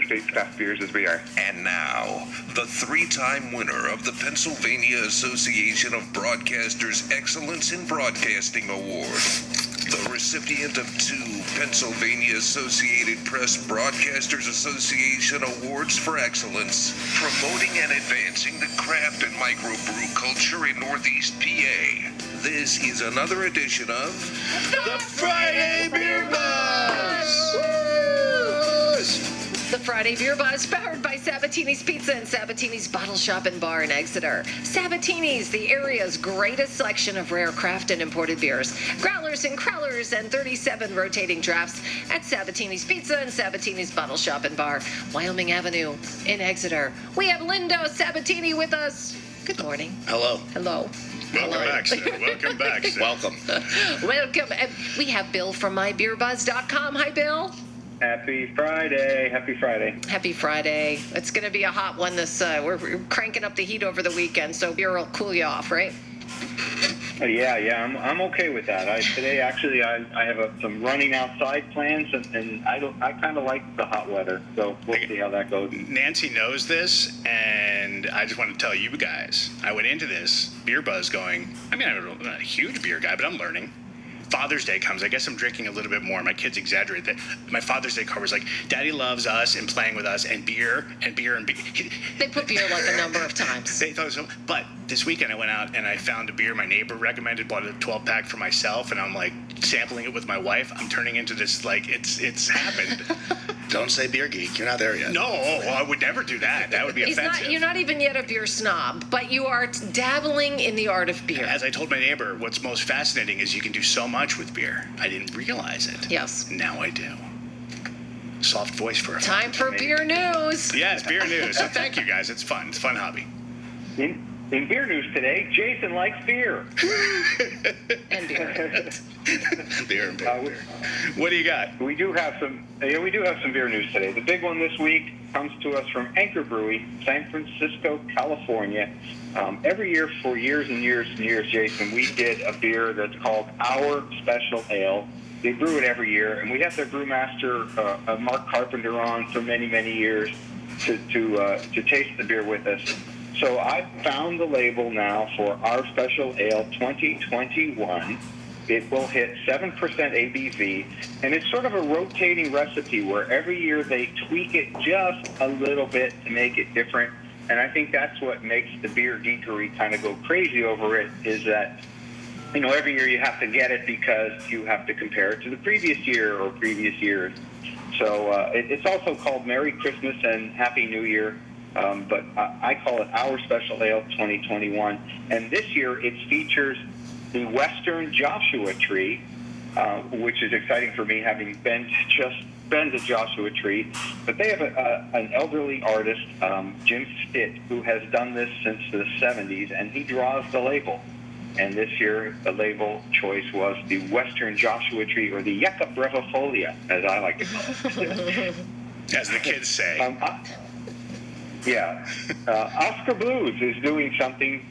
state craft beers as we are. And now, the three-time winner of the Pennsylvania Association of Broadcasters Excellence in Broadcasting Award, the recipient of 2 Pennsylvania Associated Press Broadcasters Association Awards for Excellence, promoting and advancing the craft and microbrew culture in Northeast PA. This is another edition of The Friday Beer Buzz! The Friday Beer Buzz, powered by Sabatini's Pizza and Sabatini's Bottle Shop and Bar in Exeter. Sabatini's, the area's greatest selection of rare craft and imported beers. Growlers and crowlers and 37 rotating drafts at Sabatini's Pizza and Sabatini's Bottle Shop and Bar, Wyoming Avenue in Exeter. We have Lindo Sabatini with us. Good morning. Hello. Hello. Welcome back, sir. Welcome back, sir. Welcome. Welcome. And we have Bill from mybeerbuzz.com. Hi, Bill. Happy Friday. Happy Friday. Happy Friday. It's going to be a hot one this, we're cranking up the heat over the weekend, so beer will cool you off, right? Yeah, I'm okay with that. Today, actually, I have some running outside plans, and I kind of like the hot weather, so we'll see how that goes. Nancy knows this, and I just want to tell you guys, I went into this beer buzz going, I'm not a huge beer guy, but I'm learning. Father's Day comes. I guess I'm drinking a little bit more. My kids exaggerate that. My Father's Day card was like, Daddy loves us and playing with us and beer and beer and beer. They put beer like a number of times. They thought so. But this weekend I went out and I found a beer my neighbor recommended, bought a 12-pack for myself, and I'm like sampling it with my wife. I'm turning into this, like, it's happened. Don't say beer geek. You're not there yet. No, I would never do that. That would be offensive. You're not even yet a beer snob, but you are dabbling in the art of beer. As I told my neighbor, what's most fascinating is you can do so much with beer. I didn't realize it. Yes. Now I do. Soft voice for a Time for beer news. Yes, beer news. So thank you guys. It's fun. It's a fun hobby. In beer news today, Jason likes beer. And beer. Beer and beer. What do you got? We do have some beer news today. The big one this week comes to us from Anchor Brewery, San Francisco, California. Every year for years and years and years, Jason, we did a beer that's called Our Special Ale. They brew it every year, and we have their brewmaster, Mark Carpenter, on for many, many years to taste the beer with us. So I found the label now for Our Special Ale 2021. It will hit 7% ABV, and it's sort of a rotating recipe where every year they tweak it just a little bit to make it different. And I think that's what makes the beer geekery kind of go crazy over it, is that, you know, every year you have to get it because you have to compare it to the previous year or previous years. So it's also called Merry Christmas and Happy New Year. But I call it Our Special Ale 2021. And this year it features the Western Joshua Tree, which is exciting for me, having been to Joshua Tree. But they have an elderly artist, Jim Stitt, who has done this since the 70s, and he draws the label. And this year the label choice was the Western Joshua Tree, or the Yucca brevifolia, as I like to call it. As the kids say. Oscar Blues is doing something.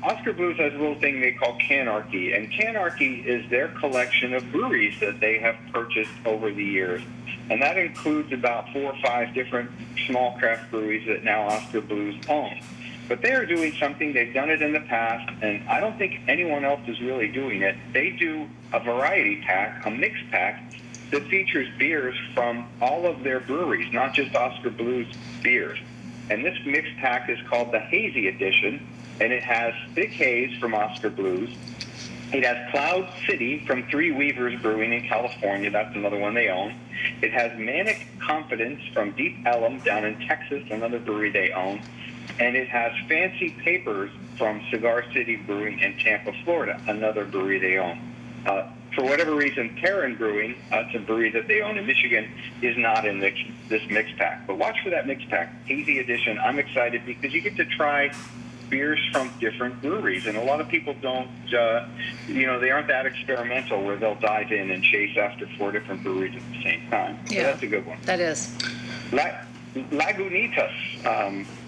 Oscar Blues has a little thing they call Canarchy, and Canarchy is their collection of breweries that they have purchased over the years. And that includes about 4 or 5 different small craft breweries that now Oscar Blues owns. But they are doing something, they've done it in the past, and I don't think anyone else is really doing it. They do a variety pack, a mixed pack, that features beers from all of their breweries, not just Oscar Blues beers. And this mixed pack is called the Hazy Edition, and it has Big Haze from Oscar Blues. It has Cloud City from Three Weavers Brewing in California. That's another one they own. It has Manic Confidence from Deep Ellum down in Texas, another brewery they own. And it has Fancy Papers from Cigar City Brewing in Tampa, Florida, another brewery they own. For whatever reason, Terran Brewing, it's a brewery that they own in Michigan, is not in this mixed pack. But watch for that mixed pack, Hazy Edition. I'm excited because you get to try beers from different breweries. And a lot of people don't, they aren't that experimental where they'll dive in and chase after 4 different breweries at the same time. So that's a good one. That is. Lagunitas,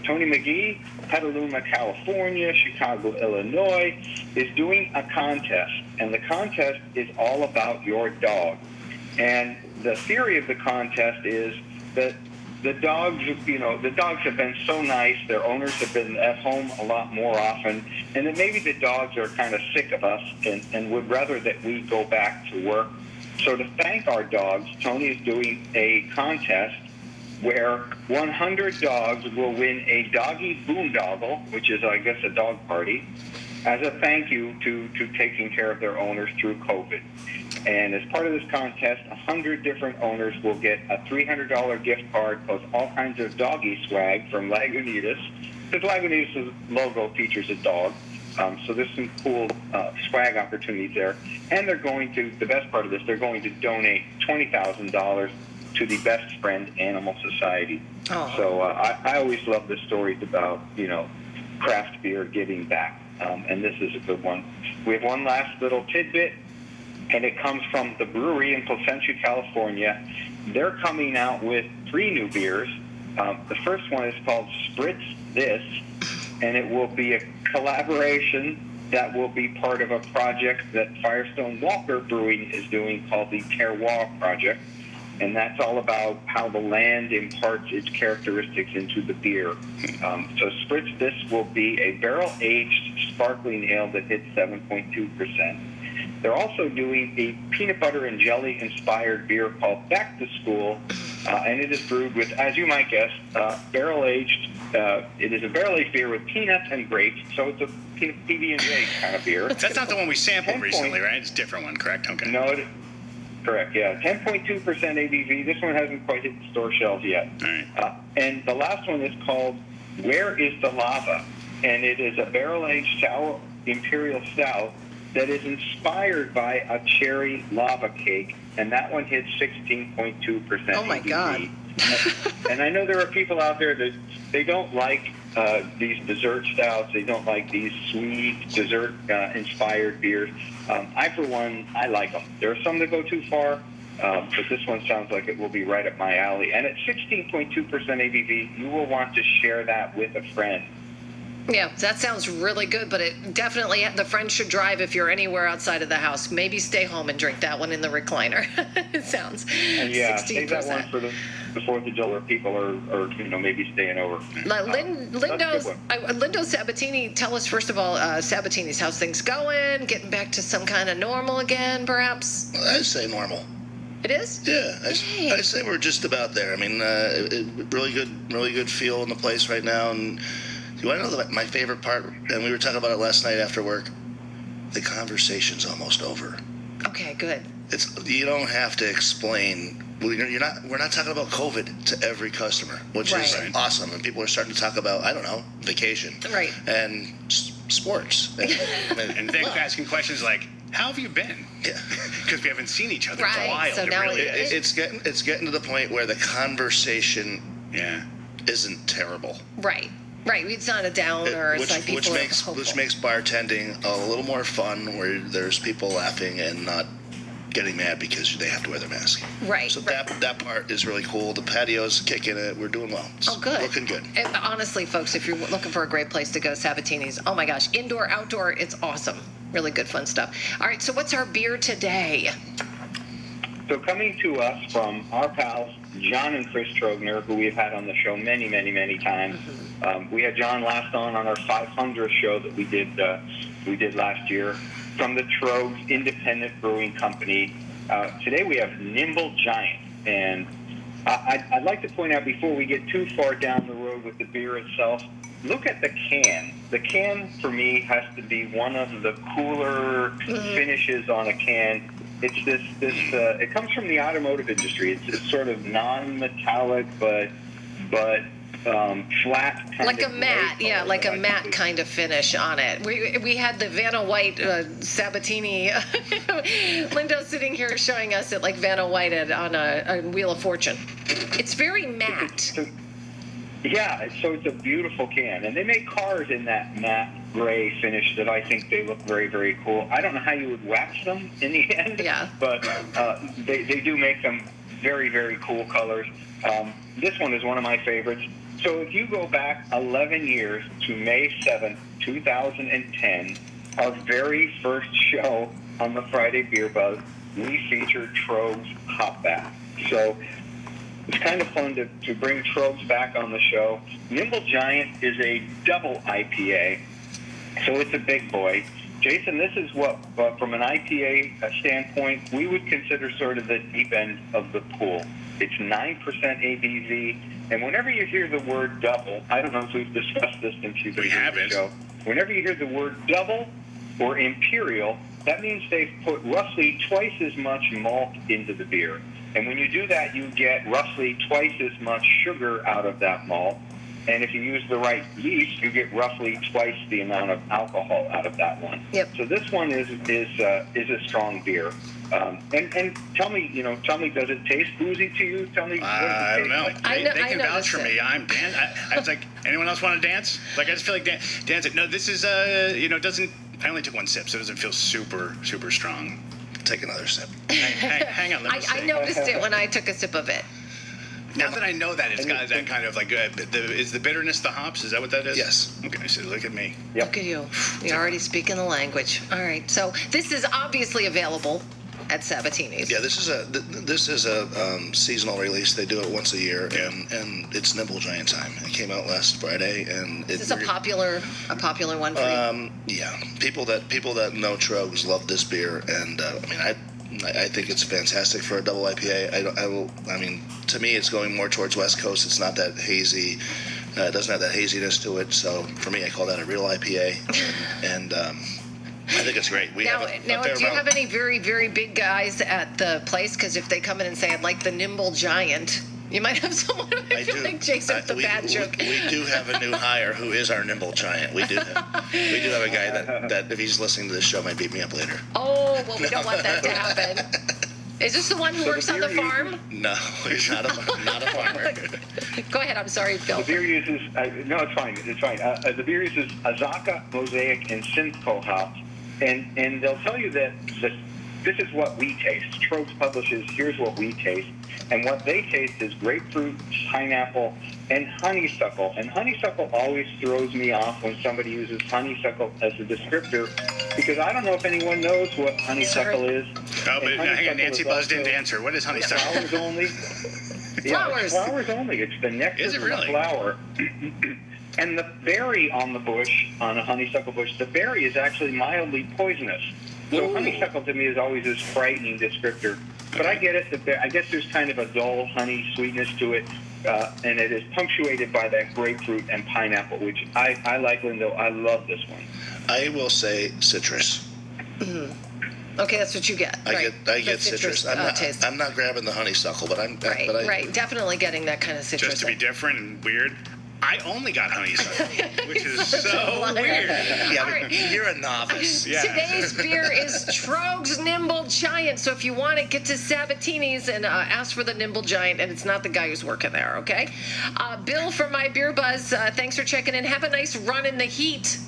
Tony McGee, Petaluma, California, Chicago, Illinois, is doing a contest. And the contest is all about your dog. And the theory of the contest is that the dogs, the dogs have been so nice. Their owners have been at home a lot more often, and then maybe the dogs are kind of sick of us and would rather that we go back to work. So to thank our dogs, Tony is doing a contest where 100 dogs will win a doggy boondoggle, which is, I guess, a dog party, as a thank you to taking care of their owners through COVID. And as part of this contest, 100 different owners will get a $300 gift card plus all kinds of doggy swag from Lagunitas, because Lagunitas' logo features a dog. So there's some cool swag opportunities there. And they're going to, the best part of this, they're going to donate $20,000 to the Best Friend Animal Society. Oh. So I always love the stories about, craft beer giving back. And this is a good one. We have one last little tidbit, and it comes from the brewery in Placentia, California. They're coming out with 3 new beers. The first one is called Spritz This, and it will be a collaboration that will be part of a project that Firestone Walker Brewing is doing called the Terroir Project. And that's all about how the land imparts its characteristics into the beer. So Spritz This will be a barrel-aged sparkling ale that hits 7.2%. They're also doing a peanut butter and jelly inspired beer called Back to School, and it is brewed with, as you might guess, barrel-aged. It is a barrel-aged beer with peanuts and grapes, so it's a PB&J kind of beer. That's not the one we sampled recently, right? It's a different one, correct? Okay. No, correct, yeah. 10.2% ABV. This one hasn't quite hit the store shelves yet. All right. And the last one is called Where is the Lava? And it is a barrel-aged sour imperial stout that is inspired by a cherry lava cake, and that one hits 16.2%. Oh my ABV. God. And I know there are people out there that they don't like these dessert stouts. They don't like these sweet dessert inspired beers. I, for one, I like them. There are some that go too far, but this one sounds like it will be right up my alley. And at 16.2% ABV, you will want to share that with a friend. Yeah, that sounds really good, but it definitely, the friend should drive if you're anywhere outside of the house. Maybe stay home and drink that one in the recliner. It sounds. And yeah, 16%. save that one for the 4th of July where people are maybe staying over. Lindo Sabatini, tell us first of all, Sabatini's, how's things going? Getting back to some kind of normal again, perhaps? I'd say normal. It is? Yeah, I say we're just about there. I mean, really good feel in the place right now. And you want to know my favorite part? And we were talking about it last night after work. The conversation's almost over. Okay, good. You don't have to explain. We're not talking about COVID to every customer, which is awesome. And people are starting to talk about, I don't know, vacation. Right. And sports. And they're asking questions like, how have you been? Yeah. Because we haven't seen each other in a Right, while. so It now really it- is. It's getting to the point where the conversation Yeah. isn't terrible. Right. It's not a downer. It's like people are hopeful. Which makes bartending a little more fun, where there's people laughing and not getting mad because they have to wear their mask. Right. So that part is really cool. The patio's kicking it. We're doing well. It's good. Looking good. And honestly, folks, if you're looking for a great place to go, Sabatini's, oh my gosh, indoor, outdoor, it's awesome. Really good, fun stuff. All right, so what's our beer today? So coming to us from our pals, John and Chris Trogner, who we've had on the show many, many, many times. We had John last on our 500th show that we did last year from the Tröegs Independent Brewing Company. Today we have Nimble Giant, and I'd like to point out before we get too far down the road with the beer itself, look at the can. The can, for me, has to be one of the cooler finishes on a can. It's this. It comes from the automotive industry. It's this sort of non-metallic, but flat kind like of a matte, gray color like a that I matte think is- kind of finish on it. We had the Vanna White Sabatini. Lindo sitting here showing us it like Vanna White on a Wheel of Fortune. It's very matte. Yeah, so it's a beautiful can, and they make cars in that matte gray finish that I think they look very, very cool. I don't know how you would wax them in the end, but they do make them very, very cool colors. This one is one of my favorites. So if you go back 11 years to May 7th, 2010, our very first show on the Friday Beer Buzz, we featured Tröegs Hop Bath. So It's kind of fun to bring Tröegs back on the show. Nimble Giant is a double IPA, so it's a big boy. Jason, this is what, from an IPA standpoint, we would consider sort of the deep end of the pool. It's 9% ABV, and whenever you hear the word double, I don't know if we've discussed this since you've been on the show. Whenever you hear the word double or imperial, that means they've put roughly twice as much malt into the beer. And when you do that, you get roughly twice as much sugar out of that malt. And if you use the right yeast, you get roughly twice the amount of alcohol out of that one. Yep. So this one is a strong beer. And tell me, does it taste boozy to you? Tell me. I don't know. Like? They can vouch for me. I was like, anyone else want to dance? Like, I just feel like dancing. No, this is doesn't. I only took one sip, so it doesn't feel super, super strong. Take another sip. Hang on. Let me see. I noticed it when I took a sip of it. Now that I know that, it's got that kind of like, is the bitterness the hops? Is that what that is? Yes. Okay, so look at me. Yep. Look at you. You're already speaking the language. All right. So this is obviously available at Sabatini's. Yeah, this is a seasonal release. They do it once a year, and it's Nimble Giant time. It came out last Friday, and Is this a popular one for you? Yeah, people that know Tröegs love this beer, and I think it's fantastic for a double IPA. I mean, to me, it's going more towards West Coast. It's not that hazy. It doesn't have that haziness to it. So for me, I call that a real IPA, and I think it's great. Now, do you have any very, very big guys at the place? Because if they come in and say, I'd like the Nimble Giant, you might have someone. I feel like Jason with the bad joke. We do have a new hire who is our Nimble Giant. We do have a guy that if he's listening to this show might beat me up later. Oh, well, we don't want that to happen. Is this the one who works on the farm? No, he's not a farmer. Go ahead. I'm sorry, Phil. The beer uses no, it's fine. It's fine. The beer uses Azacca, Mosaic, and Simcoe hops, and they'll tell you that this is what we taste. Tröegs publishes, here's what we taste. And what they taste is grapefruit, pineapple, and honeysuckle. And honeysuckle always throws me off when somebody uses honeysuckle as a descriptor, because I don't know if anyone knows what honeysuckle is. Oh, but hang on, Nancy Buzz didn't answer. What is honeysuckle? Flowers only. Yeah, Flowers. it's flowers only. It's the nectar from the flower. And the berry on the bush, on a honeysuckle bush, the berry is actually mildly poisonous. So honeysuckle to me is always this frightening descriptor. But I get it. I guess there's kind of a dull honey sweetness to it, and it is punctuated by that grapefruit and pineapple, which I like, Lindo. I love this one. I will say citrus. Mm-hmm. Okay, that's what you get. I get citrus. I'm not grabbing the honeysuckle, but I'm right. Definitely getting that kind of citrus. Just to be different and weird. I only got honeysuckle, which is so weird. Yeah, right. You're a novice. Yeah. Today's beer is Tröegs Nimble Giant. So if you want it, get to Sabatini's and ask for the Nimble Giant, and it's not the guy who's working there, okay? Bill from My Beer Buzz, thanks for checking in. Have a nice run in the heat.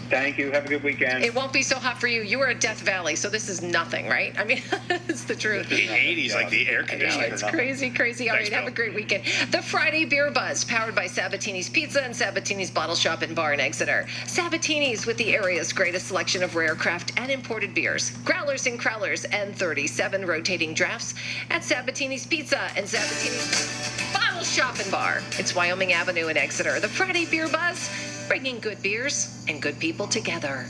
Thank you. Have a good weekend. It won't be so hot for you. You were at Death Valley, so this is nothing, right? I mean, it's the truth. The 80s, like the air conditioner. It's crazy, crazy. All right, have a great weekend. The Friday Beer Buzz, powered by Sabatini's Pizza and Sabatini's Bottle Shop and Bar in Exeter. Sabatini's with the area's greatest selection of rare craft and imported beers. Growlers and Crowlers and 37 rotating drafts at Sabatini's Pizza and Sabatini's Bottle Shop and Bar. It's Wyoming Avenue in Exeter. The Friday Beer Buzz, bringing good beers and good people together.